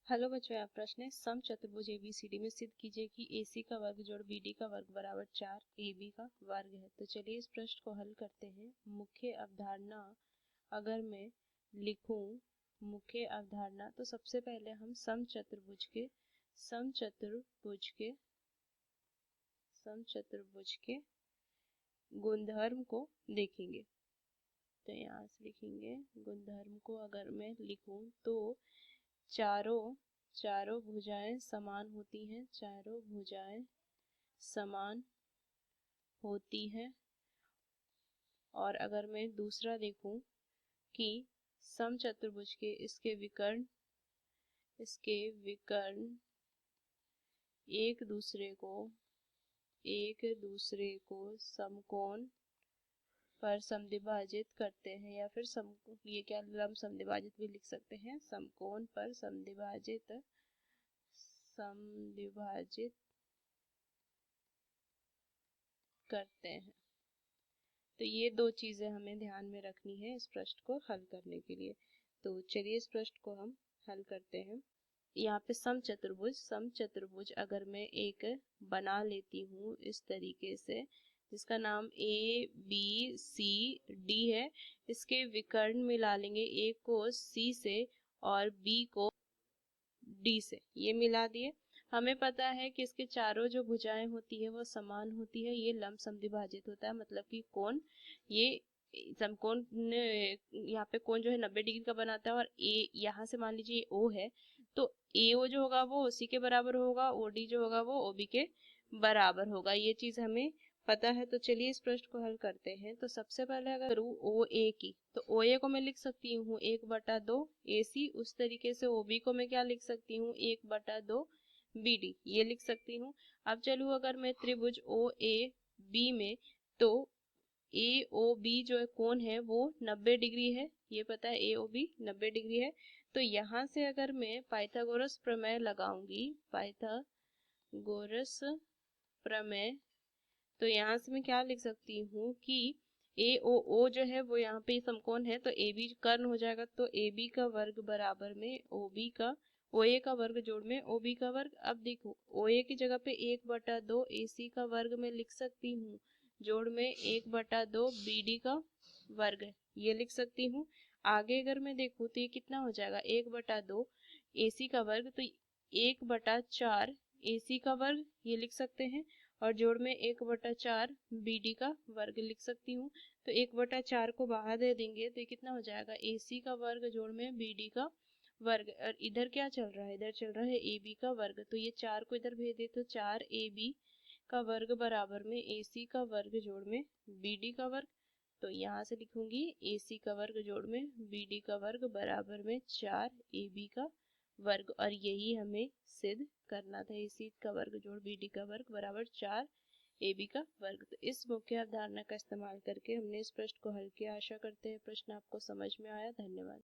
Hello बच्चों, यहाँ प्रश्न है सम चतुर्भुज एबीसीडी में सिद्ध कीजिए कि AC का वर्ग जोड़ BD का वर्ग बराबर 4 AB का वर्ग है। तो चलिए इस प्रश्न को हल करते हैं। मुख्य अवधारणा अगर मैं लिखूं, मुख्य अवधारणा, तो सबसे पहले हम सम चतुर्भुज के गुणधर्म को देखेंगे। तो यहाँ से लिखेंगे गुणधर्म को अगर मैं लिखूं तो चारों भुजाएं समान होती हैं, चारों भुजाएं समान होती हैं। और अगर मैं दूसरा देखूं कि सम चतुर्भुज के इसके विकर्ण एक दूसरे को समकोण पर समद्विभाजित करते हैं, या फिर ये क्या लंब समद्विभाजित भी लिख सकते हैं, समकोण पर समद्विभाजित करते हैं। तो ये दो चीजें हमें ध्यान में रखनी है इस प्रश्न को हल करने के लिए। तो चलिए इस प्रश्न को हम हल करते हैं। यहाँ पे सम चतुर्भुज अगर मैं एक बना लेती हूँ इस तरीके से, जिसका नाम ABCD है। इसके विकर्ण मिला लेंगे, A को C से और B को D से, ये मिला दिए। हमें पता है कि इसके चारों जो भुजाएं होती है वो समान होती है, ये लंब समद्विभाजित होता है, मतलब कि कोण, ये समकोण, यहाँ पे कोण जो है 90 डिग्री का बनाता है। और ए यहाँ से मान लीजिए O है, तो AO जो होगा वो OC के बराबर होगा, OD जो होगा वो OB के बराबर होगा। ये चीज हमें पता है। तो चलिए इस प्रश्न को हल करते हैं। तो सबसे पहले अगर करूँ OA की, तो OA को मैं लिख सकती हूँ 1/2 AC। उस तरीके से OB को मैं क्या लिख सकती हूँ, 1/2 BD, ये लिख सकती हूँ। अब चलूँ अगर मैं त्रिभुज OAB में, तो AOB जो है कोण है वो 90 डिग्री है, ये पता है AOB 90 डिग्री है। तो यहाँ से अगर मैं पाइथागोरस प्रमेय लगाऊंगी, पाइथागोरस प्रमेय, तो यहाँ से मैं क्या लिख सकती हूँ कि AOO जो है वो यहाँ पे समकोण है, तो AB कर्ण हो जाएगा। तो AB का वर्ग बराबर में OA का वर्ग जोड़ में OB का वर्ग। अब देखो OA की जगह पे 1/2 AC का वर्ग में लिख सकती हूँ, जोड़ में 1/2 BD का वर्ग है, ये लिख सकती हूँ। आगे अगर मैं देखूँ तो ये कितना हो जाएगा, 1/2 AC का वर्ग, तो 1/4 AC का वर्ग, ये लिख सकते हैं। और जोड़ में 1/4 BD का वर्ग लिख सकती हूँ। तो 1/4 को बाहर दे देंगे तो ये कितना हो जाएगा, AC का वर्ग जोड़ में BD का वर्ग। और इधर क्या चल रहा है, इधर चल रहा है AB का वर्ग। तो ये 4 को इधर भेज दे तो 4AB का वर्ग बराबर में AC का वर्ग जोड़ में BD का वर्ग। तो यहाँ से लिखूंगी AC का वर्ग जोड़ में BD का वर्ग बराबर में 4AB का वर्ग। और यही हमें सिद्ध करना था, AC का वर्ग जोड़ BD का वर्ग बराबर 4AB का वर्ग। तो इस मुख्य अवधारणा का इस्तेमाल करके हमने इस प्रश्न को हल किया। आशा करते हैं प्रश्न आपको समझ में आया। धन्यवाद।